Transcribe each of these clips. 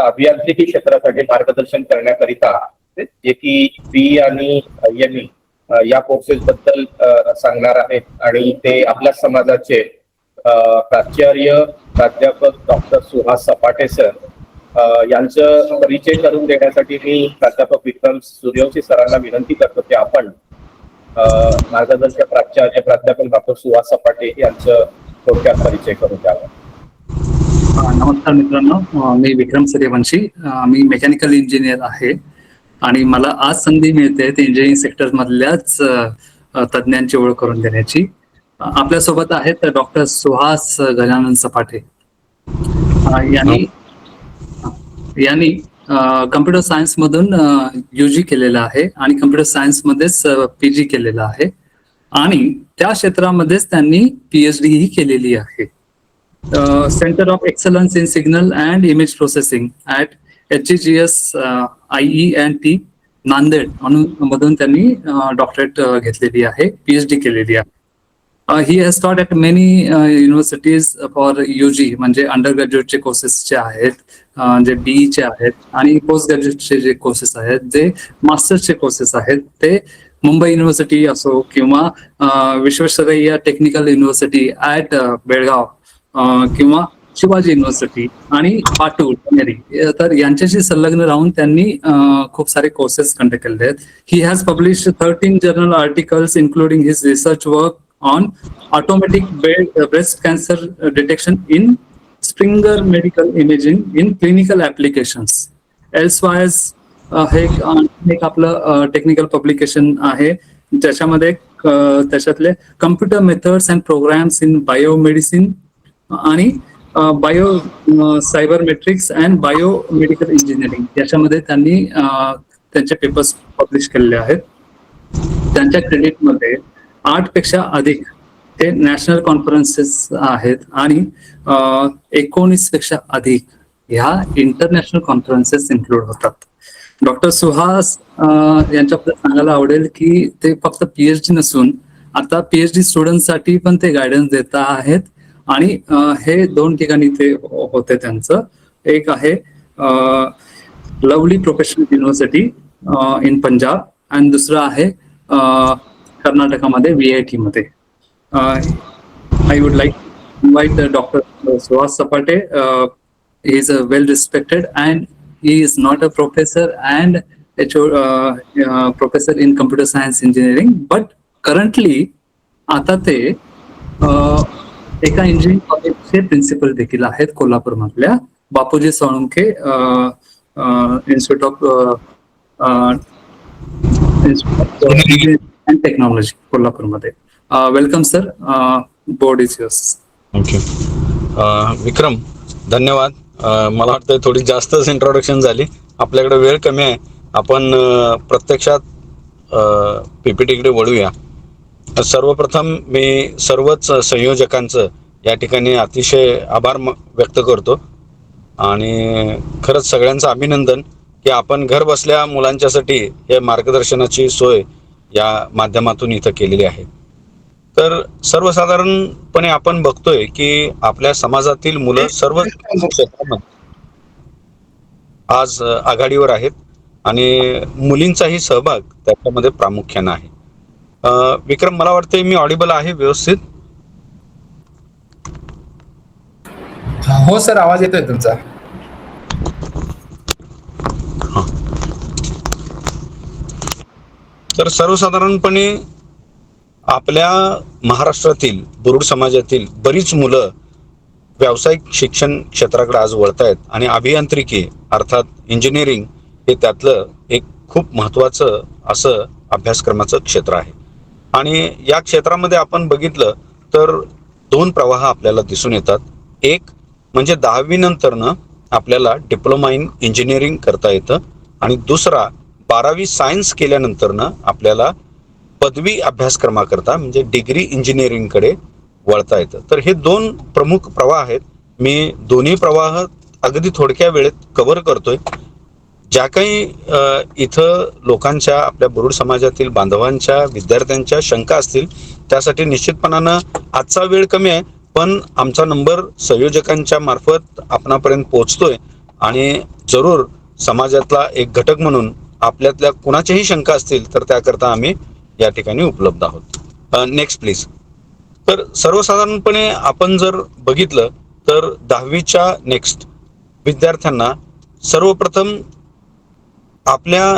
अभियांत्रिकी क्षेत्रासाठी मार्गदर्शन करण्याकरिता जे की बी आणि एम या कोर्सेस बद्दल सांगणार आहेत आणि ते आपल्या समाजाचे प्राचार्य प्राध्यापक डॉक्टर सुहास सपाटे सर यांचं परिचय करून देण्यासाठी मी प्राध्यापक विक्रम सूर्यवंशी सरांना विनंती करतो की आपण मार्गदर्शक प्राचार्य प्राध्यापक डॉक्टर सुहास सपाटे यांचं थोडक्यात परिचय करून द्यावा. नमस्कार मित्रांनो, मी विक्रम सूर्यवंशी. मी मेकॅनिकल इंजिनियर आहे आणि मला आज संधी मिळते इंजिनिअरिंग सेक्टर मधल्याच तज्ञांची ओळख करून देण्याची. आपल्यासोबत आहेत डॉक्टर सुहास गजानन सपाटे. यांनी कम्प्युटर सायन्स मधून UG केलेलं आहे आणि कम्प्युटर सायन्स मध्येच PG केलेलं आहे आणि त्या क्षेत्रामध्येच त्यांनी PhD ही केलेली आहे. Centre of excellence in signal and image processing at HGGS IE&T Nanded मधून त्यांनी डॉक्टरेट घेतलेली आहे, PhD केलेली आहे. ही हॅज टॉट at many universities for UG म्हणजे अंडर ग्रॅज्युएटचे कोर्सेसचे आहेत, जे BE चे आहेत आणि पोस्ट ग्रॅज्युएटचे जे कोर्सेस आहेत, जे मास्टर्सचे कोर्सेस आहेत, ते मुंबई युनिव्हर्सिटी असो किंवा Visvesvaraya technical university at Belgaum किंवा शिवाजी युनिव्हर्सिटी आणि पाटूर पुणेरी, तर यांच्याशी संलग्न राहून त्यांनी खूप सारे कोर्सेस कंडक्ट केले आहेत. He has publish 13 journal articles including his research work on automatic breast cancer detection in Springer medical imaging in clinical applications. Elsevier हे एक आपलं टेक्निकल पब्लिकेशन आहे ज्याच्यामध्ये त्याच्यातले computer methods and programs in biomedicine आणि bio cybermetrics and biomedical engineering याच्यामध्ये त्यांनी त्यांचे पेपर्स पब्लिश केलेले आहेत. त्यांच्या क्रेडिटमध्ये 8 पेक्षा अधिक ते नॅशनल कॉन्फरन्सेस आहेत आणि 19 पेक्षा अधिक ह्या इंटरनॅशनल कॉन्फरन्सेस इन्क्लूड होतात. डॉक्टर सुहास यांच्याबद्दल सांगायला आवडेल की ते फक्त PhD नसून आता PhD स्टुडंटसाठी पण ते गायडन्स देत आहेत आणि हे 2 ठिकाणी ते होते त्यांचं. एक आहे Lovely Professional University in Punjab आणि दुसरं आहे कर्नाटकामध्ये VIT मध्ये. I would like invite doctor Suhas Sapate. He is a well respected and he is not a professor and professor in computer science engineering, but currently आता ते एका इंजिनिअरिंग कॉलेजचे प्रिन्सिपल देखील आहेत कोल्हापूर मधल्या Bapuji Salunkhe institute of and technology Kolhapur मध्ये. Welcome sir, board is yours. Okay Vikram, धन्यवाद. मला वाटतं थोडी जास्तच इंट्रोडक्शन झाली, आपल्याकडे वेळ कमी आहे, आपण प्रत्यक्षात PPT वळूया. सर्वप्रथम मी सर्वच संयोजकांचं या ठिकाणी अतिशय आभार व्यक्त करतो आणि खरंच सगळ्यांचं अभिनंदन की आपण घर बसल्या मुलांच्यासाठी हे मार्गदर्शनाची सोय या माध्यमातून इथं केलेली आहे. तर सर्वसाधारणपणे आपण बघतोय की आपल्या समाजातील मुलं सर्व क्षेत्रामध्ये आज आघाडीवर आहेत आणि मुलींचाही सहभाग त्याच्यामध्ये प्रामुख्याने आहे. विक्रम, मला वाटतंय मी ऑडिबल आहे व्यवस्थित? हो सर, आवाज येतोय तुमचा. तर सर्वसाधारणपणे आपल्या महाराष्ट्रातील बुरुड समाजातील बरीच मुलं व्यावसायिक शिक्षण क्षेत्राकडे आज वळतायत आणि अभियांत्रिकी अर्थात इंजिनिअरिंग हे त्यातलं एक खूप महत्त्वाचं असं अभ्यासक्रमाचं क्षेत्र आहे. आणि या क्षेत्रामध्ये आपण बघितलं तर 2 प्रवाह आपल्याला दिसून येतात. एक म्हणजे 10वी नंतरनं आपल्याला डिप्लोमा इन इंजिनिअरिंग करता येतं आणि दुसरा 12वी सायन्स केल्यानंतरनं आपल्याला पदवी अभ्यासक्रमाकरता म्हणजे डिग्री इंजिनिअरिंगकडे वळता येतं. तर हे 2 प्रमुख प्रवाह आहेत. मी दोन्ही प्रवाह अगदी थोडक्या वेळेत कव्हर करतोय. ज्या काही इथं लोकांच्या आपल्या बुरुड समाजातील बांधवांच्या विद्यार्थ्यांच्या शंका असतील त्यासाठी निश्चितपणानं आजचा वेळ कमी आहे, पण आमचा नंबर संयोजकांच्या मार्फत आपणापर्यंत पोहोचतोय आणि जरूर समाजातला एक घटक म्हणून आपल्यातल्या कुणाच्याही शंका असतील तर त्याकरता आम्ही या ठिकाणी उपलब्ध आहोत. Next please. तर सर्वसाधारणपणे आपण जर बघितलं तर 10वीच्या नेक्स्ट विद्यार्थ्यांना सर्वप्रथम आपल्या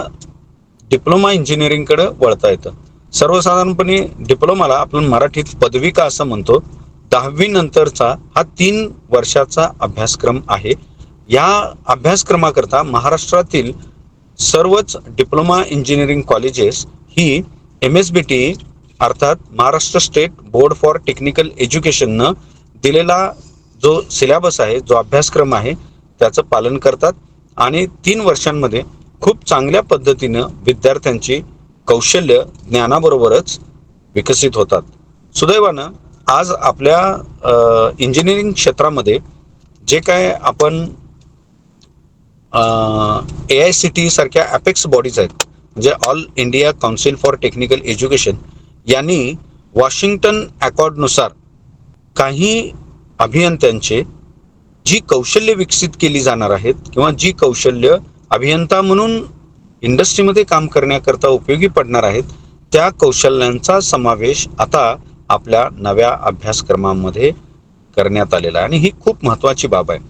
डिप्लोमा इंजिनिअरिंगकडे वळता येतं. सर्वसाधारणपणे डिप्लोमाला आपण मराठीत पदविका असं म्हणतो. 10वी नंतरचा हा 3 वर्षाचा अभ्यासक्रम आहे. या अभ्यासक्रमाकरता महाराष्ट्रातील सर्वच डिप्लोमा इंजिनिअरिंग कॉलेजेस ही MSBT अर्थात Maharashtra state board for technical एज्युकेशननं दिलेला जो सिलेबस आहे, जो अभ्यासक्रम आहे, त्याचं पालन करतात आणि 3 वर्षांमध्ये खूप चांगल्या पद्धतीनं विद्यार्थ्यांची कौशल्य ज्ञानाबरोबरच विकसित होतात. सुदैवानं आज आपल्या इंजिनिअरिंग क्षेत्रामध्ये जे काय आपण AICTE सारख्या अपेक्स बॉडीज आहेत, म्हणजे all India council for technical education, यांनी वॉशिंग्टन अकॉर्डनुसार काही अभियंत्यांचे जी कौशल्य विकसित केली जाणार आहेत किंवा जी कौशल्य अभियंता म्हणून इंडस्ट्रीमध्ये काम करण्याकरता उपयोगी पडणार आहेत, त्या कौशल्यांचा समावेश आता आपल्या नव्या अभ्यासक्रमामध्ये करण्यात आलेला आहे आणि ही खूप महत्वाची बाब आहे.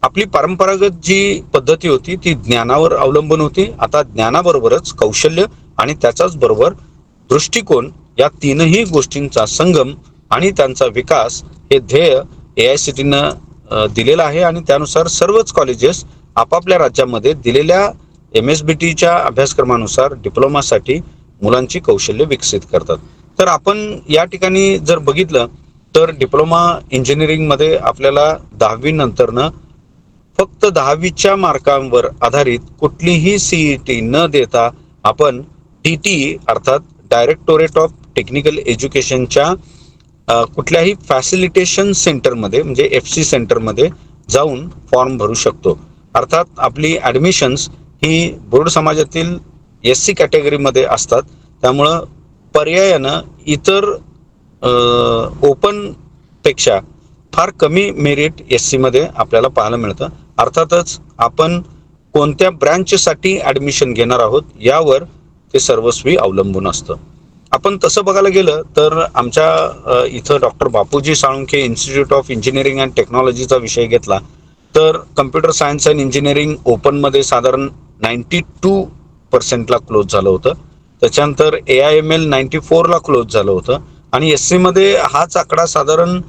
आपली परंपरागत जी पद्धती होती ती ज्ञानावर अवलंबून होती. आता ज्ञानाबरोबरच कौशल्य आणि त्याच्याच बरोबर दृष्टिकोन या तीनही गोष्टींचा संगम आणि त्यांचा विकास हे ध्येय AICTEनं दिलेलं आहे आणि त्यानुसार सर्वच कॉलेजेस आपापल्या राज्यामध्ये दिलेल्या MSBTच्या अभ्यासक्रमानुसार डिप्लोमासाठी मुलांची कौशल्य विकसित करतात. तर आपण या ठिकाणी जर बघितलं तर डिप्लोमा इंजिनिअरिंगमध्ये आपल्याला 10वी नंतरनं फक्त 10वीच्या मार्कांवर आधारित कुठलीही CET न देता आपण TT अर्थात डायरेक्टोरेट ऑफ टेक्निकल एज्युकेशनच्या कुठल्याही फॅसिलिटेशन सेंटरमध्ये म्हणजे FC सेंटरमध्ये जाऊन फॉर्म भरू शकतो. अर्थात आपली ॲडमिशन्स ही बोर्ड समाजातील SC कॅटेगरीमध्ये असतात. त्यामुळं पर्यायानं इतर ओपन पेक्षा फार कमी मेरिट SC मध्ये आपल्याला पाहायला मिळतं. अर्थातच आपण कोणत्या ब्रँचसाठी ॲडमिशन घेणार आहोत यावर ते सर्वस्वी अवलंबून असतं. आपण तसं बघायला गेलं तर आमच्या इथं doctor Bapuji Salunkhe institute of engineering and टेक्नॉलॉजीचा विषय घेतला तर कम्प्युटर सायन्स अँड इंजिनिअरिंग ओपनमध्ये साधारण 92% क्लोज झालं होतं. त्याच्यानंतर AIML 94 क्लोज झालं होतं आणि SC मध्ये हाच आकडा साधारण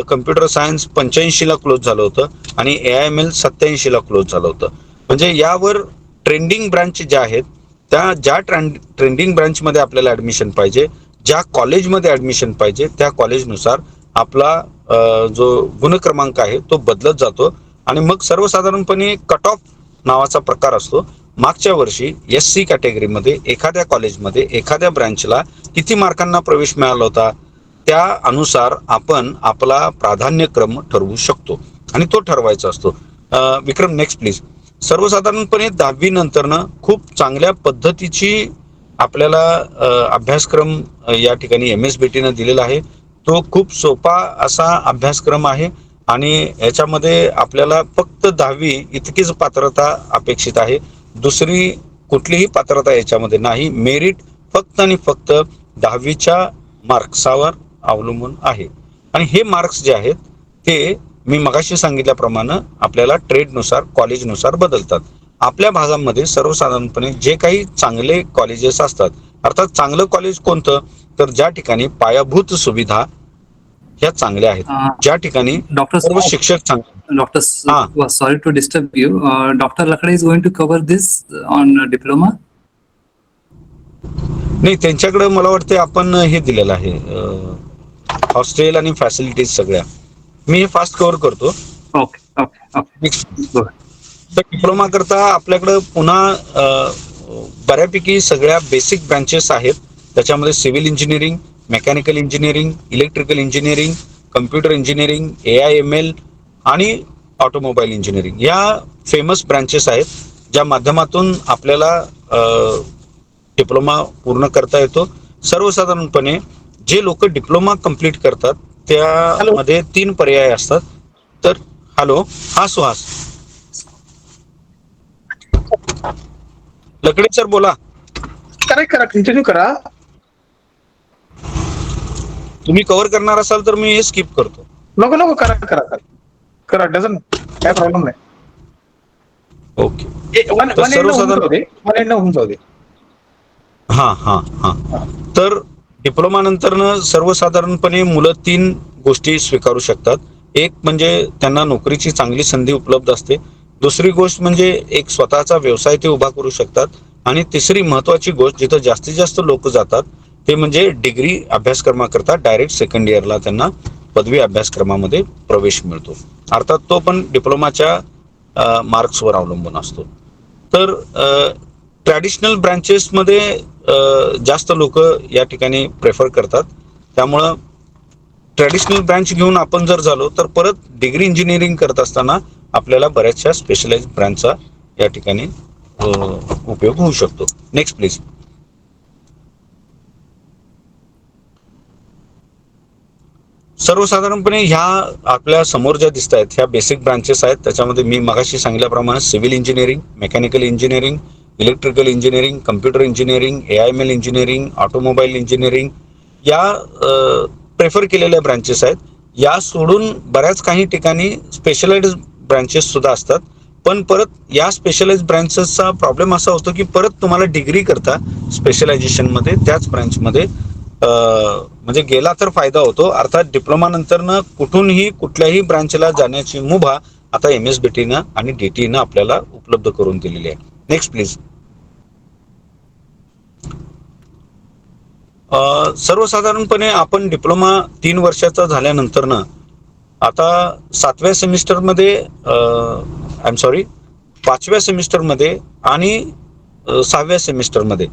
कम्प्युटर सायन्स 85 क्लोज झालं होतं आणि AIML 87 क्लोज झालं होतं. म्हणजे यावर ट्रेंडिंग ब्रँच ज्या आहेत त्या ज्या ट्रेंडिंग ब्रँचमध्ये आपल्याला ॲडमिशन पाहिजे, ज्या कॉलेजमध्ये ॲडमिशन पाहिजे त्या कॉलेजनुसार आपला जो गुणक्रमांक आहे तो बदलत जातो आणि मग सर्वसाधारणपणे कट ऑफ नावाचा प्रकार असतो. मागच्या वर्षी SC कॅटेगरीमध्ये एखाद्या कॉलेजमध्ये एखाद्या ब्रँचला किती मार्कांना प्रवेश मिळाला होता त्या अनुसार आपण आपला प्राधान्यक्रम ठरवू शकतो आणि तो ठरवायचा असतो. विक्रम नेक्स्ट प्लीज. सर्वसाधारणपणे 10वी नंतरनं खूप चांगल्या पद्धतीची आपल्याला अभ्यासक्रम या ठिकाणी MSBTनं दिलेला आहे. तो खूप सोपा असा अभ्यासक्रम आहे आणि याच्यामध्ये आपल्याला फक्त 10वी इतकीच पात्रता अपेक्षित आहे. दुसरी कुठलीही पात्रता याच्यामध्ये नाही. मेरिट फक्त आणि फक्त 10वीच्या मार्क्सावर अवलंबून आहे आणि हे मार्क्स जे आहेत ते मी मगाशी सांगितल्याप्रमाणे आपल्याला ट्रेडनुसार कॉलेजनुसार बदलतात. आपल्या भागामध्ये सर्वसाधारणपणे जे काही चांगले कॉलेजेस असतात, अर्थात चांगलं कॉलेज कोणतं तर ज्या ठिकाणी पायाभूत सुविधा ह्या चांगल्या आहेत, ज्या ठिकाणी डॉक्टर सर्व शिक्षक चांगले. Doctor, sorry to disturb you. Dr. Lakde is going to cover this on diploma. नाही, त्यांच्याकडे मला वाटते आपण हे दिलेलं आहे हॉस्टेल आणि फॅसिलिटीज सगळ्या. मी हे फास्ट कव्हर करतो. Okay. तर डिप्लोमा करता आपल्याकडे पुन्हा बऱ्यापैकी सगळ्या बेसिक ब्रँचेस आहेत. त्याच्यामध्ये civil engineering, mechanical engineering, electrical engineering, computer engineering, AIML आणि ऑटोमोबाईल इंजिनिअरिंग या फेमस ब्रँचेस आहेत ज्या माध्यमातून आपल्याला डिप्लोमा पूर्ण करता येतो. सर्वसाधारणपणे जे लोक डिप्लोमा कंप्लीट करतात त्यामध्ये 3 पर्याय असतात. तर हॅलो, हा सुहास. लकडे सर बोला. करा कंटिन्यू करा. तुम्ही कव्हर करणार असाल तर मी हे स्किप करतो. नको करा डझन काय प्रॉब्लेम नाही. ओके. वन तर एंड सर्वसाधारण होऊन जाऊ दे. हा. तर डिप्लोमा नंतरनं सर्वसाधारणपणे मुलं 3 गोष्टी स्वीकारू शकतात. एक म्हणजे त्यांना नोकरीची चांगली संधी उपलब्ध असते. दुसरी गोष्ट म्हणजे एक स्वतःचा व्यवसाय ते उभा करू शकतात. आणि तिसरी महत्वाची गोष्ट जिथं जास्तीत जास्त लोक जातात ते म्हणजे डिग्री अभ्यासक्रमाकरता डायरेक्ट सेकंड इयरला त्यांना पदवी अभ्यासक्रमामध्ये प्रवेश मिळतो. अर्थात तो पण डिप्लोमाच्या मार्क्सवर अवलंबून असतो. तर ट्रॅडिशनल ब्रँचेसमध्ये जास्त लोक या ठिकाणी प्रेफर करतात. त्यामुळं ट्रॅडिशनल ब्रँच घेऊन आपण जर झालो तर परत डिग्री इंजिनिअरिंग करत असताना आपल्याला बऱ्याचशा स्पेशलाइज ब्रँचचा या ठिकाणी उपयोग होऊ शकतो. Next please. सर्वसाधारणपणे ह्या आपल्या समोर ज्या दिसत आहेत ह्या बेसिक ब्रांचेस आहेत. त्याच्यामध्ये मी मगाशी सांगितल्याप्रमाणे civil engineering, mechanical engineering, electrical engineering, computer engineering, AIML engineering, automobile engineering या प्रेफर केलेल्या ब्रांचेस आहेत. या सोडून बऱ्याच काही ठिकाणी स्पेशलाइज्ड ब्रांचेस सुद्धा असतात. पण परत या स्पेशलाइज ब्रांचेसचा प्रॉब्लेम असा होतो की परत तुम्हाला डिग्री करता स्पेशलायझेशनमध्ये त्याच ब्रांचमध्ये म्हणजे गेला तर फायदा होतो. अर्थात डिप्लोमा नंतरनं कुठूनही कुठल्याही ब्रांचला जाण्याची मुभा आता MSBTनं आणि DTनं आपल्याला उपलब्ध करून दिलेली आहे. Next please. सर्वसाधारणपणे आपण डिप्लोमा 3 वर्षाचा झाल्यानंतरनं आता 7व्या सेमिस्टरमध्ये 5व्या सेमिस्टरमध्ये आणि 6व्या सेमिस्टरमध्ये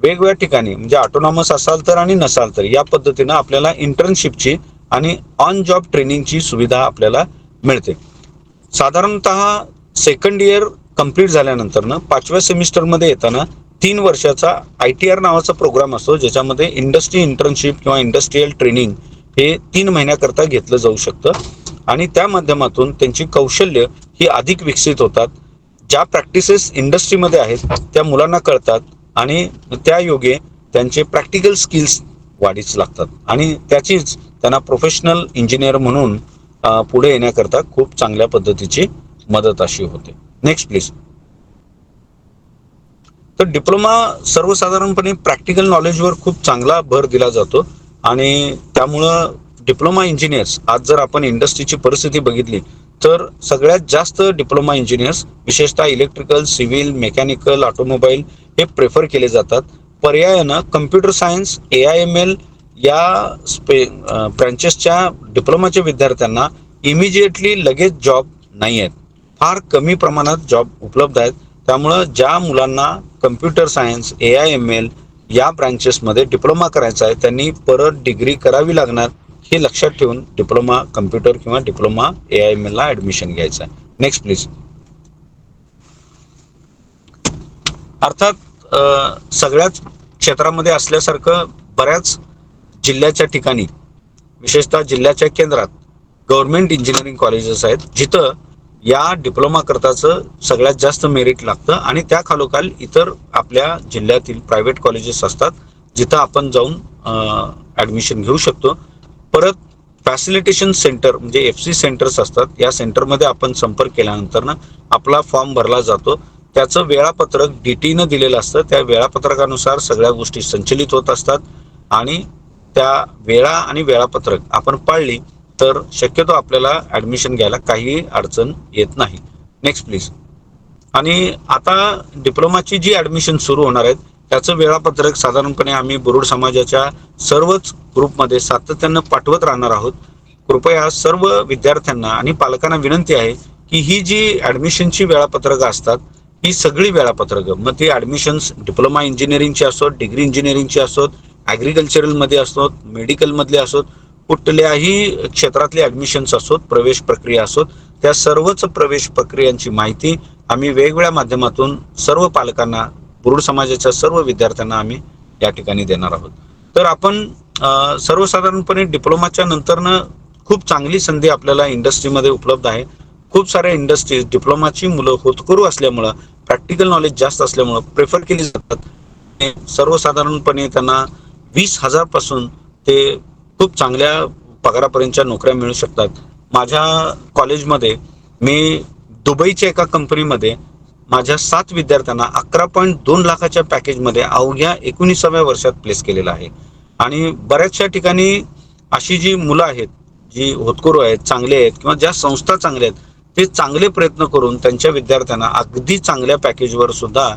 वेगवेगळ्या ठिकाणी म्हणजे ऑटोनॉमस असाल तर आणि नसाल तर या पद्धतीनं आपल्याला इंटर्नशिपची आणि ऑन जॉब ट्रेनिंगची सुविधा आपल्याला मिळते. साधारणतः सेकंड इयर कंप्लीट झाल्यानंतरनं 5व्या सेमिस्टरमध्ये येताना 3 वर्षाचा ITR नावाचा प्रोग्राम असतो ज्याच्यामध्ये इंडस्ट्री इंटर्नशिप किंवा इंडस्ट्रीयल ट्रेनिंग हे 3 महिन्याकरता घेतलं जाऊ शकतं. आणि त्या माध्यमातून त्यांची कौशल्य ही अधिक विकसित होतात. ज्या प्रॅक्टिसेस इंडस्ट्रीमध्ये आहेत त्या मुलांना कळतात आणि त्या योगे त्यांचे प्रॅक्टिकल स्किल्स वाढीस लागतात आणि त्याचीच त्यांना प्रोफेशनल इंजिनियर म्हणून पुढे येण्याकरता खूप चांगल्या पद्धतीची मदत अशी होते. Next please. तर डिप्लोमा सर्वसाधारणपणे प्रॅक्टिकल नॉलेजवर खूप चांगला भर दिला जातो आणि त्यामुळं डिप्लोमा इंजिनियर्स आज जर आपण इंडस्ट्रीची परिस्थिती बघितली तर सगळ्यात जास्त डिप्लोमा इंजिनियर्स विशेषतः इलेक्ट्रिकल, सिव्हिल, मेकॅनिकल, ऑटोमोबाईल हे प्रेफर केले जातात. पर्यायानं कम्प्युटर सायन्स, AIML या ब्रँचेसच्या डिप्लोमाच्या विद्यार्थ्यांना इमिजिएटली लगेच जॉब नाही आहेत. फार कमी प्रमाणात जॉब उपलब्ध आहेत. त्यामुळं ज्या मुलांना कम्प्युटर सायन्स, AIML या ब्रँचेसमध्ये डिप्लोमा करायचा आहे त्यांनी परत डिग्री करावी लागणार हे लक्षात ठेवून डिप्लोमा कम्प्युटर किंवा डिप्लोमा AIML ला ऍडमिशन घ्यायचं आहे. Next please. अर्थात सगळ्याच क्षेत्रामध्ये असल्यासारखं बऱ्याच जिल्ह्याच्या ठिकाणी विशेषतः जिल्ह्याच्या केंद्रात गव्हर्नमेंट इंजिनिअरिंग कॉलेजेस आहेत जिथं या डिप्लोमा करताचं सगळ्यात जास्त मेरिट लागतं आणि त्या खालोखाल इतर आपल्या जिल्ह्यातील प्रायव्हेट कॉलेजेस असतात जिथं आपण जाऊन ऍडमिशन घेऊ शकतो. परत फॅसिलिटेशन सेंटर म्हणजे FC सेंटर्स असतात. या सेंटरमध्ये आपण संपर्क केल्यानंतर आपला फॉर्म भरला जातो. त्याचं वेळापत्रक DTनं दिलेलं असतं. त्या वेळापत्रकानुसार सगळ्या गोष्टी संचलित होत असतात आणि त्या वेळा आणि वेळापत्रक आपण पाळली तर शक्यतो आपल्याला ऍडमिशन घ्यायला काही अडचण येत नाही. Next please. आणि आता डिप्लोमाची जी ऍडमिशन सुरू होणार आहेत त्याचं वेळापत्रक साधारणपणे आम्ही बुरुड समाजाच्या सर्वच ग्रुपमध्ये सातत्यानं पाठवत राहणार आहोत. कृपया सर्व विद्यार्थ्यांना आणि पालकांना विनंती आहे की ही जी ऍडमिशनची वेळापत्रकं असतात ही सगळी वेळापत्रकं मग ती ऍडमिशन्स डिप्लोमा इंजिनिअरिंगची असोत, डिग्री इंजिनिअरिंगची असोत, ॲग्रिकल्चरलमध्ये असोत, मेडिकलमधले असोत, कुठल्याही क्षेत्रातले ऍडमिशन्स असोत, प्रवेश प्रक्रिया असोत, त्या सर्वच प्रवेश प्रक्रियांची माहिती आम्ही वेगवेगळ्या माध्यमातून सर्व पालकांना, बुरुड समाजाच्या सर्व विद्यार्थ्यांना आम्ही या ठिकाणी देणार आहोत. तर आपण सर्वसाधारणपणे डिप्लोमाच्या नंतरनं खूप चांगली संधी आपल्याला इंडस्ट्रीमध्ये उपलब्ध आहे. खूप साऱ्या इंडस्ट्रीज डिप्लोमाची मुलं होतकरू असल्यामुळं प्रॅक्टिकल नॉलेज जास्त असल्यामुळं प्रेफर केली जातात. सर्वसाधारणपणे त्यांना 20,000 पासून ते खूप चांगल्या पगारापर्यंतच्या नोकऱ्या मिळू शकतात. माझ्या कॉलेजमध्ये मी दुबईच्या एका कंपनीमध्ये माझ्या 7 विद्यार्थ्यांना 11.2 लाखाच्या पॅकेजमध्ये अवघ्या 19व्या वर्षात प्लेस केलेलं आहे. आणि बऱ्याचशा ठिकाणी अशी जी मुलं आहेत, जी होतकरू आहेत, चांगले आहेत, किंवा ज्या संस्था चांगल्या आहेत, ते चांगले प्रयत्न करून त्यांच्या विद्यार्थ्यांना अगदी चांगल्या पॅकेजवर सुद्धा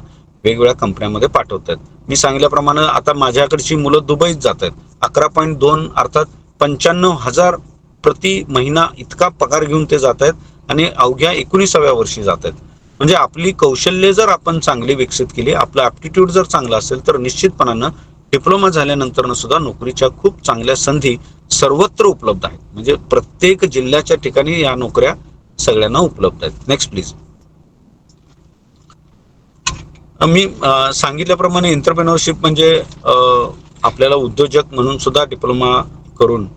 वेगवेगळ्या कंपन्यांमध्ये पाठवतात. मी सांगितल्याप्रमाणे आता माझ्याकडची मुलं दुबईत जात आहेत. 11.2 अर्थात 95,000 प्रति महिना इतका पगार घेऊन ते जात आहेत आणि अवघ्या 19व्या वर्षी जात आहेत. म्हणजे आपली कौशल्य जर आपण चांगली विकसित केली, आपलं ॲप्टिट्यूड जर चांगला असेल, तर निश्चितपणानं डिप्लोमा झाल्यानंतर सुद्धा नोकरीच्या खूप चांगल्या संधी सर्वत्र उपलब्ध आहेत. म्हणजे प्रत्येक जिल्ह्याच्या ठिकाणी या नोकऱ्या सगळ्यांना उपलब्ध आहेत. Next please. मी सांगितल्याप्रमाणे एंटरप्रेन्योरशिप म्हणजे आपल्याला उद्योजक म्हणून सुद्धा डिप्लोमा करून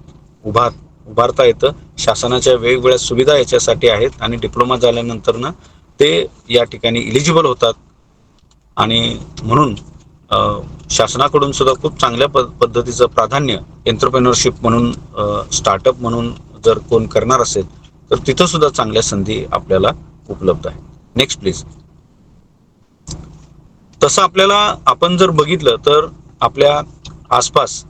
उभारता येतं. शासनाच्या वेगवेगळ्या सुविधा याच्यासाठी आहेत आणि डिप्लोमा झाल्यानंतर ना ते या ठिकाणी इलिजिबल होतात. आणि म्हणून शासनाकडून सुद्धा खूप चांगल्या पद्धतीचं प्राधान्य एंटरप्रेन्योरशिप म्हणून, स्टार्टअप म्हणून जर कोण करणार असेल तर तिथं सुद्धा चांगल्या संधी आपल्याला उपलब्ध आहे. Next please. तसं आपण जर बघितलं तर आपल्या आसपास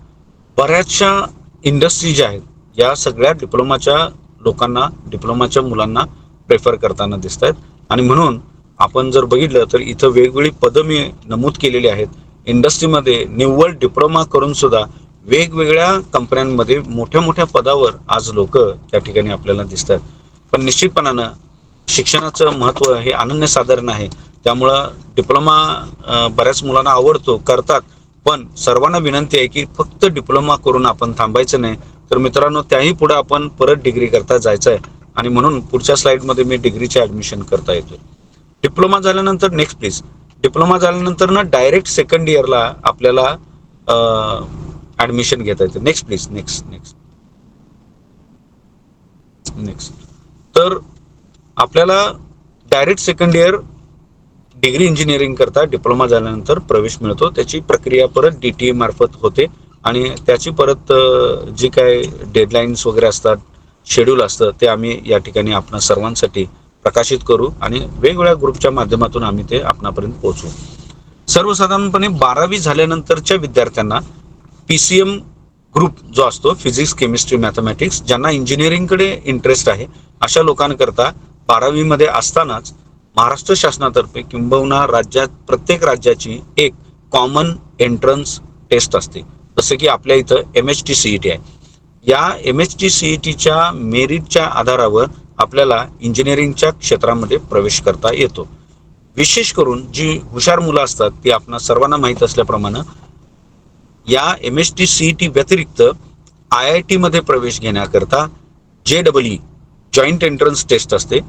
बऱ्याचशा इंडस्ट्री ज्या आहेत, या सगळ्या डिप्लोमाच्या मुलांना प्रेफर करताना दिसत आहेत. आणि म्हणून आपण जर बघितलं तर इथं वेगवेगळी पदं मी नमूद केलेली आहेत. इंडस्ट्रीमध्ये निव्वळ डिप्लोमा करून सुद्धा वेगवेगळ्या कंपन्यांमध्ये मोठ्या मोठ्या पदावर आज लोक त्या ठिकाणी आपल्याला दिसतात. पण निश्चितपणानं शिक्षणाचं महत्त्व हे अनन्यसाधारण आहे. त्यामुळं डिप्लोमा बऱ्याच मुलांना आवडतो, करतात. पण सर्वांना विनंती आहे की फक्त डिप्लोमा करून आपण थांबायचं नाही, तर मित्रांनो त्याही पुढे आपण परत डिग्री करता जायचं आहे. आणि म्हणून पुढच्या स्लाइडमध्ये मी डिग्रीचे ॲडमिशन करता येतो. डिप्लोमा झाल्यानंतर नेक्स्ट प्लीज. डिप्लोमा झाल्यानंतर ना डायरेक्ट सेकंड इयरला आपल्याला ॲडमिशन घेता येतं. Next please. नेक्स्ट. तर आपल्याला direct second year degree engineering करता डिप्लोमा झाल्यानंतर प्रवेश मिळतो. त्याची प्रक्रिया परत DTE मार्फत होते आणि त्याची परत जी काय डेडलाईन्स वगैरे असतात, शेड्यूल असतं, ते आम्ही या ठिकाणी आपणा सर्वांसाठी प्रकाशित करू आणि वेगवेगळ्या ग्रुपच्या माध्यमातून आम्ही ते आपणापर्यंत पोहोचवू. सर्वसाधारणपणे 12वी झाल्यानंतरच्या विद्यार्थ्यांना PCM ग्रुप जो असतो, फिजिक्स, केमिस्ट्री, मॅथमॅटिक्स, ज्यांना इंजिनिअरिंगकडे इंटरेस्ट आहे, अशा लोकांकरता 12वी मध्ये असतानाच महाराष्ट्र शासनातर्फे किंबहुना प्रत्येक राज्याची एक कॉमन एंट्रन्स टेस्ट असते. जसं की आपल्या इथं MHT CET आहे. या MHT CETच्या मेरिटच्या आधारावर आपल्याला इंजिनिअरिंगच्या क्षेत्रामध्ये प्रवेश करता येतो. विशेष करून जी हुशार मुलं असतात ती आपणा सर्वांना माहीत असल्याप्रमाणे या MHT CET व्यतिरिक्त IIT मध्ये प्रवेश घेण्याकरता JEE जॉईंट एंट्रन्स टेस्ट असते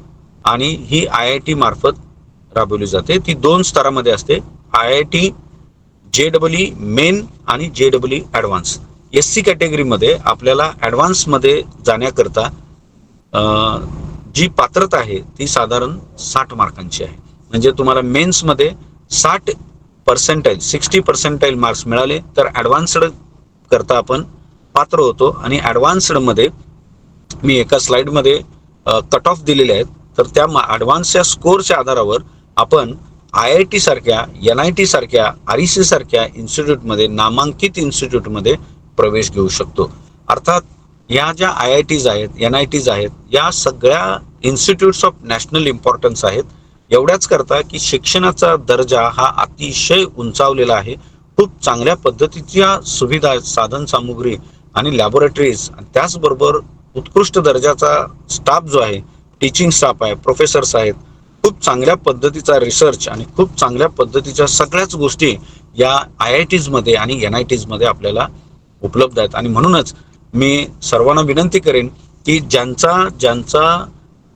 आणि ही IIT मार्फत राबवली जाते. ती 2 स्तरामध्ये असते. IIT JEE मेन आणि JEE ॲडव्हान्स. SC कॅटेगरीमध्ये आपल्याला ॲडव्हान्समध्ये जाण्याकरता जी पात्रता आहे ती साधारण 60 मार्कांची आहे. म्हणजे तुम्हाला मेन्समध्ये 60% मार्क्स मिळाले तर ॲडव्हान्स्ड करता आपण पात्र होतो. आणि ॲडव्हान्स्डमध्ये मी एका स्लाइडमध्ये कट ऑफ दिलेले आहेत. तर त्या ॲडव्हान्सच्या स्कोअरच्या आधारावर आपण IIT सारख्या, NIT सारख्या, REC सारख्या इन्स्टिट्यूटमध्ये, नामांकित इन्स्टिट्यूटमध्ये प्रवेश घेऊ शकतो. अर्थात या ज्या IITs आहेत, NITs आहेत, या सगळ्या इन्स्टिट्यूट्स ऑफ नॅशनल इम्पॉर्टन्स आहेत. एवढ्याच करता की शिक्षणाचा दर्जा हा अतिशय उंचावलेला आहे. खूप चांगल्या पद्धतीच्या सुविधा, साधन सामुग्री आणि लॅबोरेटरीज, त्याचबरोबर उत्कृष्ट दर्जाचा स्टाफ जो आहे, टीचिंग स्टाफ आहे, प्रोफेसर्स आहेत, खूप चांगल्या पद्धतीचा रिसर्च आणि खूप चांगल्या पद्धतीच्या सगळ्याच गोष्टी या IITs मध्ये आणि NITs मध्ये आपल्याला उपलब्ध आहेत. आणि म्हणूनच मी सर्वांना विनंती करेन की ज्यांचा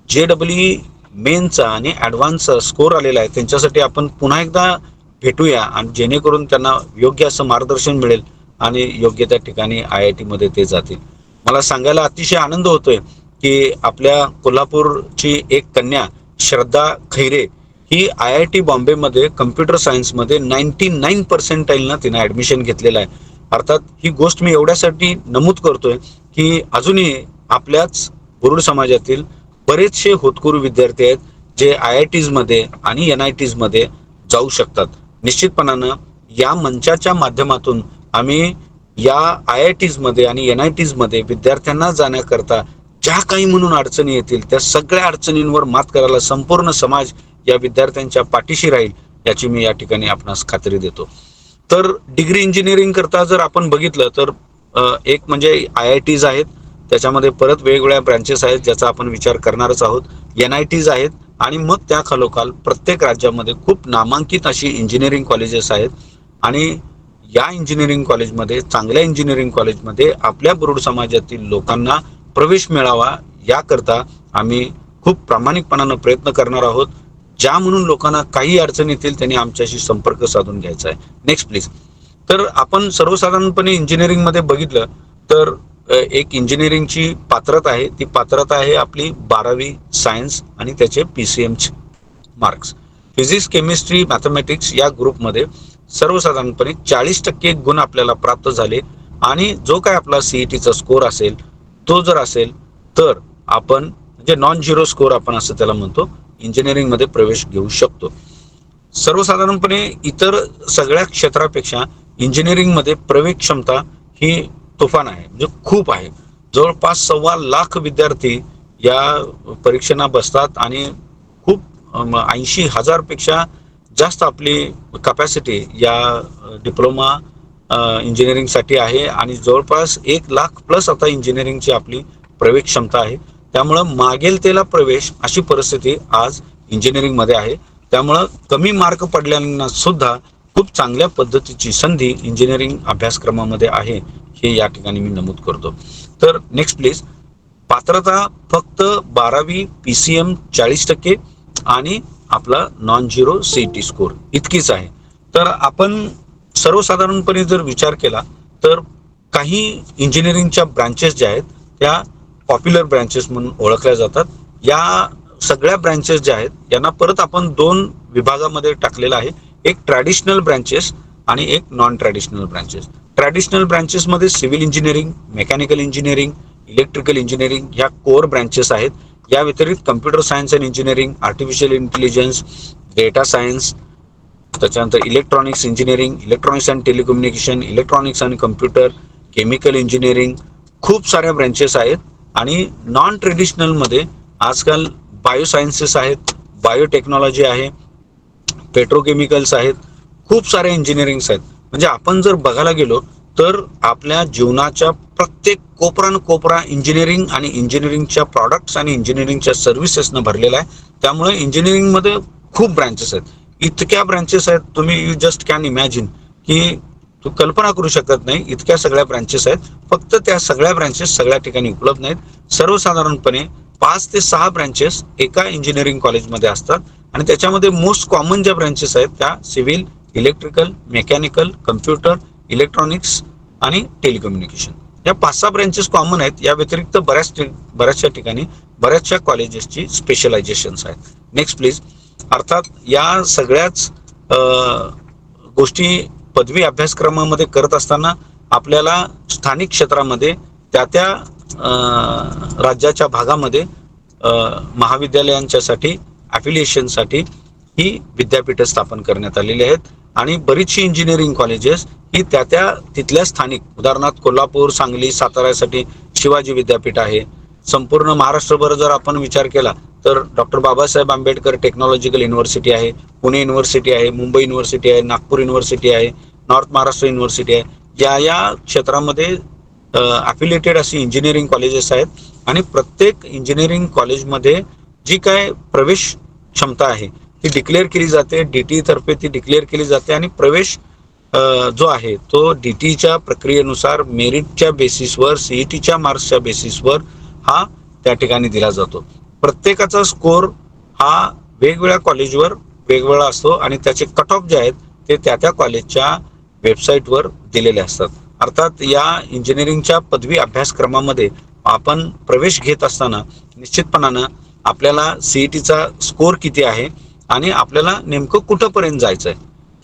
JEE मेनचा आणि ॲडव्हान्सचा स्कोर आलेला आहे त्यांच्यासाठी आपण पुन्हा एकदा भेटूया आणि जेणेकरून त्यांना योग्य असं मार्गदर्शन मिळेल आणि योग्य त्या ठिकाणी IIT मध्ये ते जातील. मला सांगायला अतिशय आनंद होतोय की आपल्या कोल्हापूरची एक कन्या श्रद्धा खैरे ही IIT बॉम्बेमध्ये कम्प्युटर सायन्समध्ये 99% तिने ऍडमिशन घेतलेलं आहे. अर्थात ही गोष्ट मी एवढ्यासाठी नमूद करतोय की अजूनही आपल्याच बुरुड समाजातील बरेचसे होतकरू विद्यार्थी आहेत जे IITs मध्ये आणि NITs मध्ये जाऊ शकतात. निश्चितपणानं या मंचाच्या माध्यमातून आम्ही या IITs मध्ये आणि NITs मध्ये विद्यार्थ्यांना जाण्याकरता ज्या काही म्हणून अडचणी येतील त्या सगळ्या अडचणींवर मात करायला संपूर्ण समाज या विद्यार्थ्यांच्या पाठीशी राहील याची मी या ठिकाणी आपणास खात्री देतो. तर डिग्री इंजिनिअरिंग करता जर आपण बघितलं तर एक म्हणजे IITs आहेत, त्याच्यामध्ये परत वेगवेगळ्या ब्रांचेस आहेत ज्याचा आपण विचार करणारच आहोत. NITs आहेत आणि मग त्या खालोखाल प्रत्येक राज्यामध्ये खूप नामांकित अशी इंजिनिअरिंग कॉलेजेस आहेत. आणि या इंजिनिअरिंग कॉलेजमध्ये, चांगल्या इंजिनिअरिंग कॉलेजमध्ये आपल्या बुरुड समाजातील लोकांना प्रवेश मिळावा याकरता आम्ही खूप प्रामाणिकपणानं प्रयत्न करणार आहोत. ज्या म्हणून लोकांना काही अडचण येतील त्यांनी आमच्याशी संपर्क साधून घ्यायचा आहे. Next please. तर आपण सर्वसाधारणपणे इंजिनिअरिंग मध्ये बघितलं तर एक इंजिनिअरिंगची पात्रता आहे, ती पात्रता आहे आपली 12वी सायन्स आणि त्याचे PCM marks. Physics, chemistry, mathematics या ग्रुपमध्ये सर्वसाधारणपणे 40% गुण आपल्याला प्राप्त झाले आणि जो काय आपला CETचा स्कोर असेल तो जर असेल तर आपण म्हणजे नॉन झिरो स्कोर आपण असं त्याला म्हणतो, इंजिनिअरिंग मध्ये प्रवेश घेऊ शकतो. सर्वसाधारणपणे इतर सगळ्या क्षेत्रापेक्षा इंजिनिअरिंग मध्ये प्रवेश क्षमता ही तुफान आहे, म्हणजे खूप आहे. जवळपास 1.25 लाख विद्यार्थी या परीक्षांना बसतात आणि खूप 80,000 पेक्षा जास्त आपली कॅपॅसिटी या डिप्लोमा इंजिनिअरिंगसाठी आहे आणि जवळपास 1 लाख प्लस आता इंजिनिअरिंगची आपली प्रवेश क्षमता आहे. त्यामुळं मागेल त्याला प्रवेश अशी परिस्थिती आज इंजिनिअरिंग मध्ये आहे. त्यामुळं कमी मार्क पडलेल्यांना सुद्धा खूप चांगल्या पद्धतीची संधी इंजिनिअरिंग अभ्यासक्रमामध्ये आहे हे या ठिकाणी मी नमूद करतो. तर नेक्स्ट प्लीज. पात्रता फक्त 12वी PCM 40% आणि आपला नॉन झिरो CET स्कोर इतकीच आहे. तर आपण सर्वसाधारणपणे जर विचार केला तर काही इंजिनिअरिंगच्या ब्रांचेस ज्या आहेत त्या पॉप्युलर ब्रांचेस म्हणून ओळखल्या जातात. या सगळ्या ब्रांचेस ज्या आहेत यांना परत आपण 2 विभागामध्ये टाकलेलं आहे, एक ट्रॅडिशनल ब्रांचेस आणि एक non traditional branches. Traditional branches मध्ये civil engineering, mechanical engineering, electrical engineering ह्या कोर ब्रांचेस आहेत. या व्यतिरिक्त computer science and engineering, artificial intelligence, data science, त्याच्यानंतर electronics engineering, electronics and telecommunication, electronics आणि कम्प्युटर, केमिकल इंजिनिअरिंग, खूप साऱ्या ब्रांचेस आहेत. आणि नॉन ट्रेडिशनल मध्ये आजकाल बायोसायन्सेस आहेत, बायोटेक्नॉलॉजी आहे, पेट्रोकेमिकल्स आहेत, खूप सारे इंजिनिअरिंग्स आहेत. म्हणजे आपण जर बघायला गेलो तर आपल्या जीवनाच्या प्रत्येक कोपरा इंजिनिअरिंग आणि इंजिनिअरिंगच्या प्रॉडक्ट्स आणि इंजिनिअरिंगच्या सर्व्हिसेसनं भरलेला आहे. त्यामुळे इंजिनिअरिंग मध्ये खूप ब्रांचेस आहेत, इतक्या ब्रांचेस आहेत तुम्ही यू जस्ट कॅन इमॅजिन की तू कल्पना करू शकत नाही, इतक्या सगळ्या ब्रांचेस आहेत. फक्त त्या सगळ्या ब्रांचेस सगळ्या ठिकाणी उपलब्ध नाहीत. सर्वसाधारणपणे 5 ते 6 ब्रांचेस एका इंजिनिअरिंग कॉलेजमध्ये असतात आणि त्याच्यामध्ये मोस्ट कॉमन ज्या ब्रांचेस आहेत त्या civil, electrical, mechanical, computer, electronics आणि टेलिकम्युनिकेशन या 5-6 ब्रांचेस कॉमन आहेत. या व्यतिरिक्त बऱ्याचशा ठिकाणी बऱ्याचशा कॉलेजेसची स्पेशलायझेशन्स आहेत. Next please. अर्थात या सगळ्याच गोष्टी पदवी अभ्यासक्रमामध्ये करत असताना आपल्याला स्थानिक क्षेत्रामध्ये त्या राज्याच्या भागामध्ये महाविद्यालयांच्यासाठी अफिलिएशनसाठी ही विद्यापीठे स्थापन करण्यात आलेली आहेत आणि बरीचशी इंजिनिअरिंग कॉलेजेस ही तिथल्या स्थानिक, उदाहरणार्थ कोल्हापूर, सांगली, साताऱ्यासाठी शिवाजी विद्यापीठ आहे. संपूर्ण महाराष्ट्रभर जर आपण विचार केला तर doctor Babasaheb Ambedkar technological university आहे, पुणे युनिव्हर्सिटी आहे, मुंबई युनिव्हर्सिटी आहे, नागपूर युनिव्हर्सिटी आहे, नॉर्थ महाराष्ट्र युनिव्हर्सिटी आहे. या क्षेत्रामध्ये अफिलिएटेड अशी इंजिनिअरिंग कॉलेजेस आहेत आणि प्रत्येक इंजिनिअरिंग कॉलेजमध्ये जी काय प्रवेश क्षमता आहे ती डिक्लेअर केली जाते, DTE तर्फे ती डिक्लेअर केली जाते आणि प्रवेश जो आहे तो DTEच्या प्रक्रियेनुसार मेरिटच्या बेसिसवर, CETच्या मार्क्सच्या बेसिसवर हा त्या ठिकाणी दिला जातो. प्रत्येकाचा स्कोर हा वेगवेगळ्या कॉलेजवर वेगवेगळा असतो आणि त्याचे कट ऑफ जे आहेत ते त्या कॉलेजच्या वेबसाईटवर दिलेले असतात. अर्थात या इंजिनिअरिंगच्या पदवी अभ्यासक्रमामध्ये आपण प्रवेश घेत असताना निश्चितपणानं आपल्याला CETचा स्कोर किती आहे आणि आपल्याला नेमकं कुठंपर्यंत जायचंय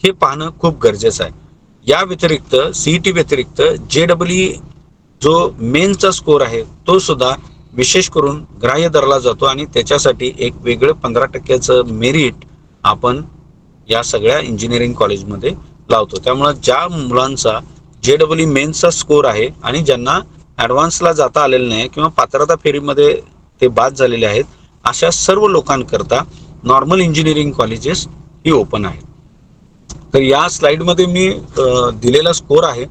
हे पाहणं खूप गरजेचं आहे. या व्यतिरिक्त सीईटी व्यतिरिक्त JEE जो मेनचा स्कोर आहे तो सुद्धा विशेष करून ग्राह्य धरला जातो आणि त्याच्यासाठी एक वेगळं 15% मेरिट आपण या सगळ्या इंजिनिअरिंग कॉलेजमध्ये लावतो. त्यामुळे ज्या मुलांचा JEE मेन्सचा स्कोर आहे आणि ज्यांना ॲडव्हान्सला जाता आलेलं नाही किंवा पात्रता फेरीमध्ये ते बाद झालेले आहेत, अशा सर्व लोकांकरता नॉर्मल इंजिनिअरिंग कॉलेजेस ही ओपन आहेत. तर या स्लाइडमध्ये मी दिलेला स्कोर आहे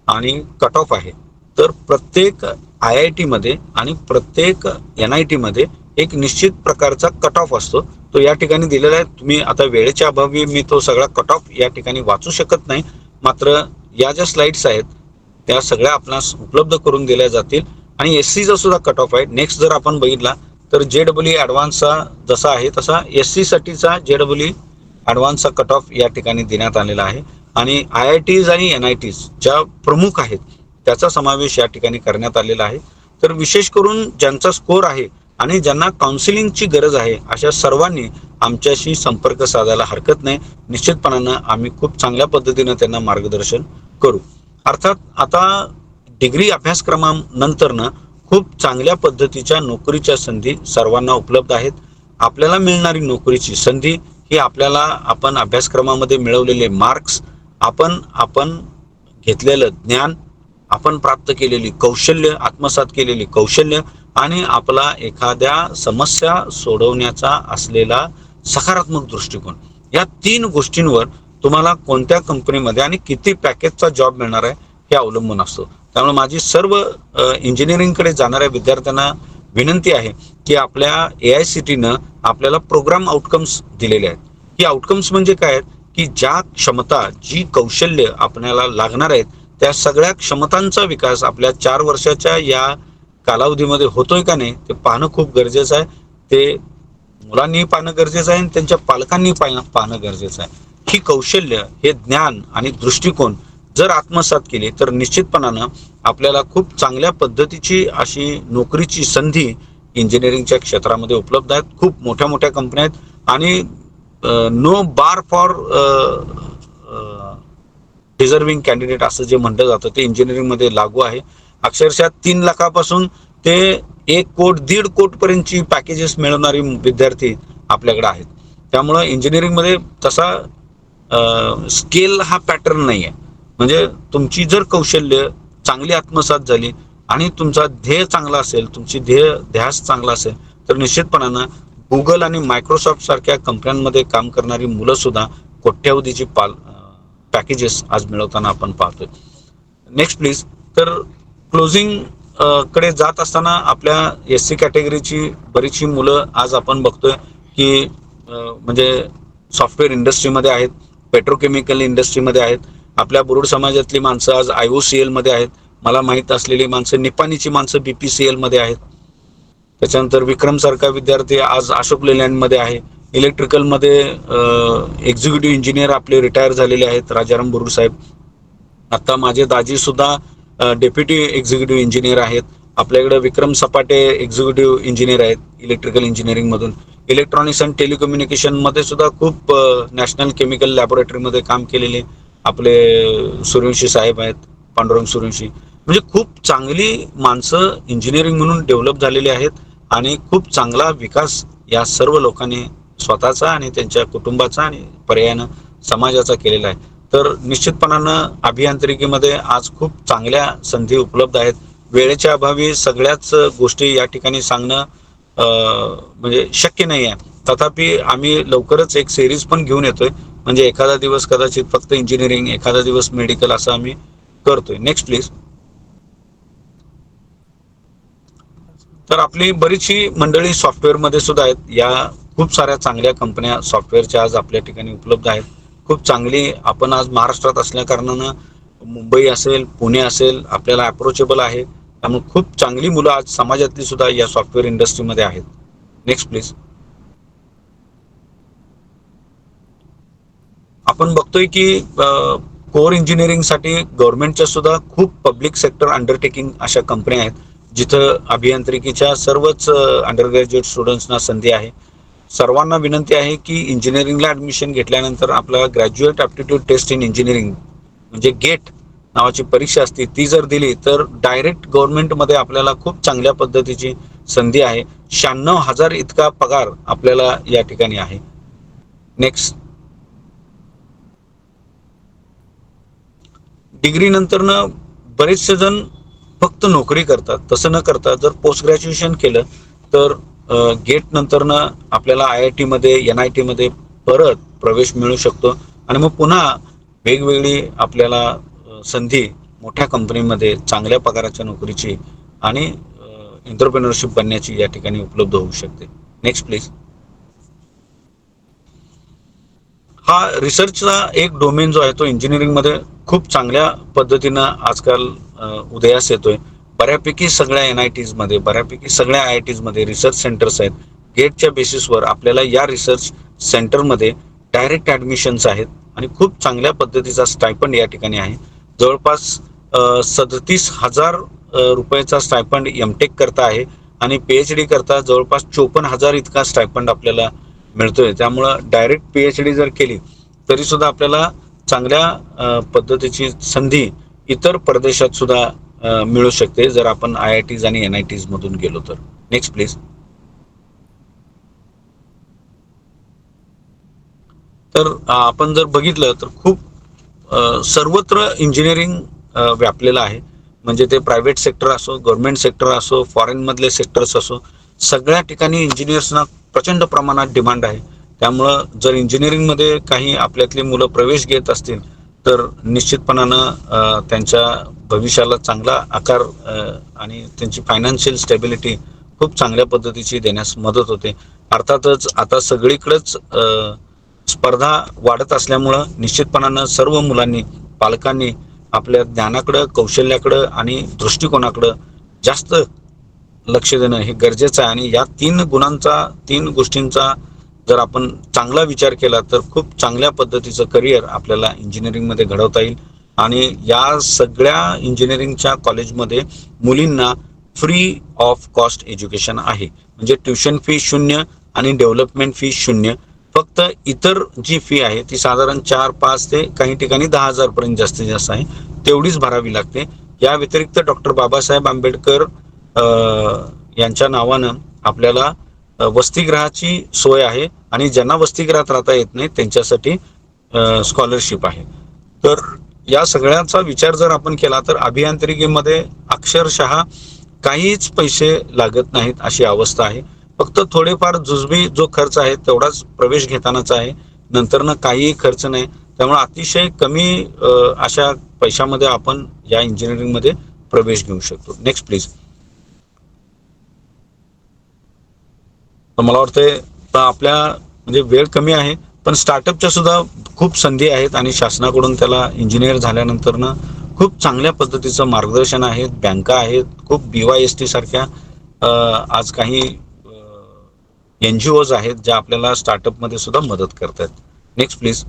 आणि कट ऑफ आहे. तर प्रत्येक IIT मध्ये आणि प्रत्येक NIT मध्ये एक निश्चित प्रकारचा कट ऑफ असतो, तो या ठिकाणी दिलेला आहे. तुम्ही आता वेळेच्या अभावी मी तो सगळा कट ऑफ या ठिकाणी वाचू शकत नाही, मात्र या ज्या स्लाइड्स आहेत त्या सगळ्या आपणास उपलब्ध करून दिल्या जातील. आणि SCचा सुद्धा कट ऑफ आहे. नेक्स्ट जर आपण बघितला तर JEE ॲडव्हान्सचा जसा आहे तसा SC साठीचा JEE ॲडव्हान्सचा कट ऑफ या ठिकाणी देण्यात आलेला आहे. आणि IITs आणि NITs ज्या प्रमुख आहेत त्याचा समावेश या ठिकाणी करण्यात आलेला आहे. तर विशेष करून ज्यांचा स्कोर आहे आणि ज्यांना काउन्सिलिंगची गरज आहे अशा सर्वांनी आमच्याशी संपर्क साधायला हरकत नाही. निश्चितपणानं आम्ही खूप चांगल्या पद्धतीनं त्यांना मार्गदर्शन करू. अर्थात आता डिग्री अभ्यासक्रमानंतरनं खूप चांगल्या पद्धतीच्या नोकरीच्या संधी सर्वांना उपलब्ध आहेत. आपल्याला मिळणारी नोकरीची संधी ही आपल्याला आपण अभ्यासक्रमामध्ये मिळवलेले मार्क्स, आपण घेतलेलं ज्ञान, आपण प्राप्त केलेली कौशल्य, आत्मसात केलेली कौशल्य आणि आपला एखाद्या समस्या सोडवण्याचा असलेला सकारात्मक दृष्टिकोन, या 3 गोष्टींवर तुम्हाला कोणत्या कंपनीमध्ये आणि किती पॅकेजचा जॉब मिळणार आहे हे अवलंबून असतो. त्यामुळे माझी सर्व इंजिनिअरिंगकडे जाणाऱ्या विद्यार्थ्यांना विनंती आहे की आपल्या AICTEनं आपल्याला प्रोग्राम आउटकम्स दिलेले आहेत. ही आउटकम्स म्हणजे काय आहेत की ज्या क्षमता, जी कौशल्य आपल्याला लागणार आहेत त्या सगळ्या क्षमतांचा विकास आपल्या 4 वर्षाच्या या कालावधीमध्ये होतोय का नाही ते पाहणं खूप गरजेचं आहे. ते मुलांनी पाहणं गरजेचं आहे आणि त्यांच्या पालकांनी पाहणं गरजेचं आहे. ही कौशल्य, हे ज्ञान आणि दृष्टिकोन जर आत्मसात केली तर निश्चितपणानं आपल्याला खूप चांगल्या पद्धतीची अशी नोकरीची संधी इंजिनिअरिंगच्या क्षेत्रामध्ये उपलब्ध आहेत. खूप मोठ्या मोठ्या कंपन्या आहेत आणि no bar for deserving candidate असं जे म्हटलं जातं ते इंजिनिअरिंगमध्ये लागू आहे. अक्षरशः 3 लाखापासून ते 1 कोट 1.5 कोट पर्यंतची पॅकेजेस मिळवणारी विद्यार्थी आपल्याकडे आहेत. त्यामुळं इंजिनिअरिंगमध्ये तसा स्केल हा पॅटर्न नाही आहे. म्हणजे तुमची जर कौशल्य चांगली आत्मसात झाली आणि तुमचा ध्येय चांगला असेल, तुमची ध्यास चांगला असेल तर निश्चितपणानं गुगल आणि मायक्रोसॉफ्ट सारख्या कंपन्यांमध्ये काम करणारी मुलं सुद्धा कोट्यावधीची पॅकेजेस आज मिळवताना आपण पाहतोय. Next please. तर क्लोजिंग कडे जात असताना आपल्या SC कॅटेगरीची बरीचशी मुलं आज आपण बघतोय की म्हणजे सॉफ्टवेअर इंडस्ट्रीमध्ये आहेत, पेट्रोकेमिकल इंडस्ट्रीमध्ये आहेत. आपल्या बुरुड समाजातली माणसं आज IOCL मध्ये आहेत. मला माहीत असलेली माणसं, निपाणीची माणसं BPCL मध्ये आहेत. त्याच्यानंतर विक्रम सारखा विद्यार्थी आज अशोक लेलँड मध्ये आहे. इलेक्ट्रिकलमध्ये एक्झिक्युटिव्ह इंजिनियर आपले रिटायर झालेले आहेत, राजाराम बुरुड साहेब. आता माझे दाजी सुद्धा डेप्युटी एक्झिक्युटिव्ह इंजिनियर आहेत. आपल्याकडे विक्रम सपाटे एक्झिक्युटिव्ह इंजिनियर आहेत इलेक्ट्रिकल इंजिनिअरिंग मधून. इलेक्ट्रॉनिक्स अँड टेलिकम्युनिकेशन मध्ये सुद्धा खूप नॅशनल केमिकल लॅबोरेटरीमध्ये काम केलेले आपले सूर्यवंशी साहेब आहेत, पांडुरंग सूर्यवंशी. म्हणजे खूप चांगली माणसं इंजिनिअरिंग म्हणून डेव्हलप झालेली आहेत आणि खूप चांगला विकास या सर्व लोकांनी स्वतःचा आणि त्यांच्या कुटुंबाचा आणि पर्यायानं समाजाचा केलेला आहे. तर निश्चितपणानं अभियांत्रिकीमध्ये आज खूप चांगल्या संधी उपलब्ध आहेत. वेळेच्या अभावी सगळ्याच गोष्टी या ठिकाणी सांगणं म्हणजे शक्य नाही आहे. तथापि आम्ही लवकरच एक सिरीज पण घेऊन येतोय. म्हणजे एखादा दिवस कदाचित फक्त इंजिनिअरिंग, एखादा दिवस मेडिकल असं आम्ही करतोय. Next please. तर आपली बरीचशी मंडळी सॉफ्टवेअरमध्ये सुद्धा आहेत. या खूप साऱ्या चांगल्या कंपन्या सॉफ्टवेअरच्या आज आपल्या ठिकाणी उपलब्ध आहेत. खूप चांगली, आपण आज महाराष्ट्रात असल्या कारणानं मुंबई असेल, पुणे असेल, आपल्याला अप्रोचेबल आहे. त्यामुळे खूप चांगली मुलं आज समाजातली सुद्धा या सॉफ्टवेअर इंडस्ट्रीमध्ये आहेत. Next please. आपण बघतोय की कोर इंजिनिअरिंगसाठी गव्हर्नमेंटच्या सुद्धा खूप पब्लिक सेक्टर अंडरटेकिंग अशा कंपन्या आहेत जिथं अभियांत्रिकीच्या सर्वच अंडरग्रॅज्युएट स्टुडंट्सना संधी आहे. सर्वांना विनंती आहे की इंजिनिअरिंगला ऍडमिशन घेतल्यानंतर आपल्याला graduate aptitude test in engineering म्हणजे गेट नावाची परीक्षा असते, ती जर दिली तर डायरेक्ट गव्हर्नमेंटमध्ये आपल्याला खूप चांगल्या पद्धतीची संधी आहे. 96,000 इतका पगार आपल्याला या ठिकाणी आहे. नेक्स्ट, डिग्री नंतरनं बरेचसे जण फक्त नोकरी करतात. तसं न करता जर पोस्ट ग्रॅज्युएशन केलं तर गेट नंतरनं आपल्याला IIT मध्ये NIT मध्ये परत प्रवेश मिळू शकतो आणि मग पुन्हा वेगवेगळी आपल्याला संधी मोठ्या कंपनीमध्ये चांगल्या पगाराच्या नोकरीची आणि एंटरप्रेन्योरशिप बनण्याची या ठिकाणी उपलब्ध होऊ शकते. Next please. हा रिसर्चचा एक डोमेन जो आहे तो इंजिनिअरिंगमध्ये खूप चांगल्या पद्धतीनं आजकाल उदयास येतोय. बऱ्यापैकी सगळ्या NITs मध्ये, बऱ्यापैकी सगळ्या IITs मध्ये रिसर्च सेंटर्स आहेत. गेटच्या बेसिसवर आपल्याला या रिसर्च सेंटरमध्ये डायरेक्ट ॲडमिशन्स आहेत आणि खूप चांगल्या पद्धतीचा स्टायपंड या ठिकाणी आहे. जवळपास 37,000 रुपयाचा स्टायपंड MTech करता आहे आणि PhD करता जवळपास 54,000 इतका स्टायपंड आपल्याला मिळतोय. त्यामुळं डायरेक्ट PhD जर केली तरी सुद्धा आपल्याला चांगल्या पद्धतीची संधी इतर प्रदेशात सुद्धा मिळू शकते जर आपण IITs आणि NITs मधून गेलो तर. Next please. तर आपण जर बघितलं तर खूप सर्वत्र इंजिनिअरिंग व्यापलेलं आहे. म्हणजे ते प्रायव्हेट सेक्टर असो, गव्हर्नमेंट सेक्टर असो, फॉरेन मधले सेक्टर्स असो, सगळ्या ठिकाणी इंजिनियर्सना प्रचंड प्रमाणात डिमांड आहे. त्यामुळं जर इंजिनिअरिंगमध्ये काही आपल्यातली मुलं प्रवेश घेत असतील तर निश्चितपणानं त्यांच्या भविष्याला चांगला आकार आणि त्यांची फायनान्शियल स्टेबिलिटी खूप चांगल्या पद्धतीची देण्यास मदत होते. अर्थातच आता सगळीकडेच स्पर्धा वाढत असल्यामुळं निश्चितपणानं सर्व मुलांनी, पालकांनी आपल्या ज्ञानाकडं, कौशल्याकडं आणि दृष्टिकोनाकडं जास्त लक्ष देणं हे गरजेचं आहे. आणि या 3 गोष्टींचा जर आपण चांगला विचार केला तर खूप चांगल्या पद्धतीचं करिअर आपल्याला इंजिनिअरिंगमध्ये घडवता येईल. आणि या सगळ्या इंजिनिअरिंगच्या कॉलेजमध्ये मुलींना फ्री ऑफ कॉस्ट एज्युकेशन आहे. म्हणजे ट्युशन फी 0 आणि डेव्हलपमेंट फी 0. फक्त इतर जी फी आहे ती साधारण 4-5 ते काही ठिकाणी 10,000 पर्यंत जास्तीत जास्त आहे, तेवढीच भरावी लागते. या व्यतिरिक्त डॉक्टर बाबासाहेब आंबेडकर यांच्या नावानं आपल्याला वसतिगृहाची सोय आहे आणि ज्यांना वसतिगृहात राहता येत नाही त्यांच्यासाठी स्कॉलरशिप आहे. तर या सगळ्याचा विचार जर आपण केला तर अभियांत्रिकीमध्ये अक्षरशः काहीच पैसे लागत नाहीत अशी अवस्था आहे. फक्त थोडेफार जुजबी जो खर्च आहे तेवढाच प्रवेश घेतानाचा आहे, नंतरनं काहीही खर्च नाही. त्यामुळे अतिशय कमी अशा पैशामध्ये आपण या इंजिनिअरिंगमध्ये प्रवेश घेऊ शकतो. Next please. तर मला वाटतंय आपल्या म्हणजे वेळ कमी आहे पण स्टार्टअपच्या सुद्धा खूप संधी आहेत आणि शासनाकडून त्याला इंजिनियर झाल्यानंतरनं खूप चांगल्या पद्धतीचं मार्गदर्शन आहे. बँका आहेत, खूप BYST सारख्या आज काही NGOs आहेत ज्या आपल्याला स्टार्टअपमध्ये सुद्धा मदत करतात. Next please.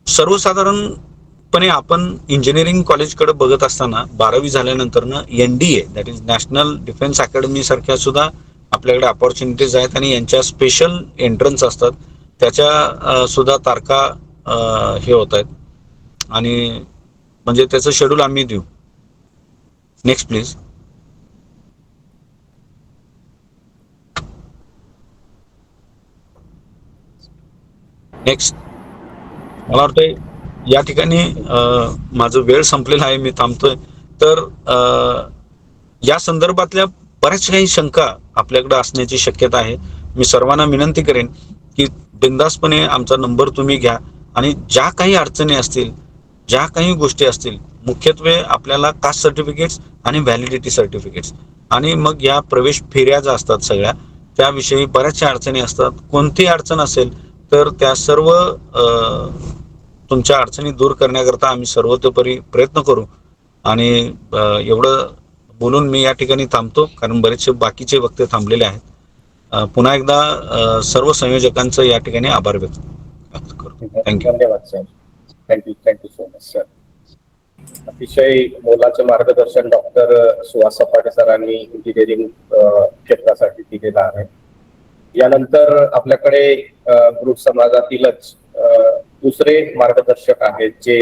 सर्वसाधारणपणे आपण इंजिनिअरिंग कॉलेजकडे बघत असताना 12वी झाल्यानंतरनं NDA that is national defence academy सारख्या सुद्धा आपल्याकडे अपॉर्च्युनिटीज आहेत आणि यांच्या स्पेशल एंट्रन्स असतात. त्याच्या सुद्धा तारखा हे होत आहेत आणि म्हणजे त्याचं शेड्यूल आम्ही देऊ. Next please. नेक्स्ट. मला वाटतंय या ठिकाणी माझं वेळ संपलेला आहे, मी थांबतोय. तर या संदर्भातल्या बऱ्याच काही शंका आपल्याकडे असण्याची शक्यता आहे. मी सर्वांना विनंती करेन की बिनधास्तपणे आमचा नंबर तुम्ही घ्या आणि ज्या काही अडचणी असतील, ज्या काही गोष्टी असतील, मुख्यत्वे आपल्याला कास्ट सर्टिफिकेट्स आणि व्हॅलिडिटी सर्टिफिकेट्स आणि मग या प्रवेश फेऱ्या ज्या असतात सगळ्या त्याविषयी बऱ्याचशा अडचणी असतात. कोणतीही अडचण असेल तर त्या सर्व तुमच्या अडचणी दूर करण्याकरता आम्ही सर्वतोपरी प्रयत्न करू. आणि एवढं बोलून मी या ठिकाणी थांबतो कारण बरेचसे बाकीचे वक्ते थांबलेले आहेत. पुन्हा एकदा सर्व संयोजकांचं या ठिकाणी आभार व्यक्त करतो. थँक्यू. धन्यवाद sir. Thank you so much sir. अतिशय मोलाचं मार्गदर्शन डॉक्टर सुहास सपाटे सरांनी इंजिनिअरिंग क्षेत्रासाठी दिलेलं आहे. यानंतर आपल्याकडे गृह समाजातीलच दुसरे मार्गदर्शक आहेत जे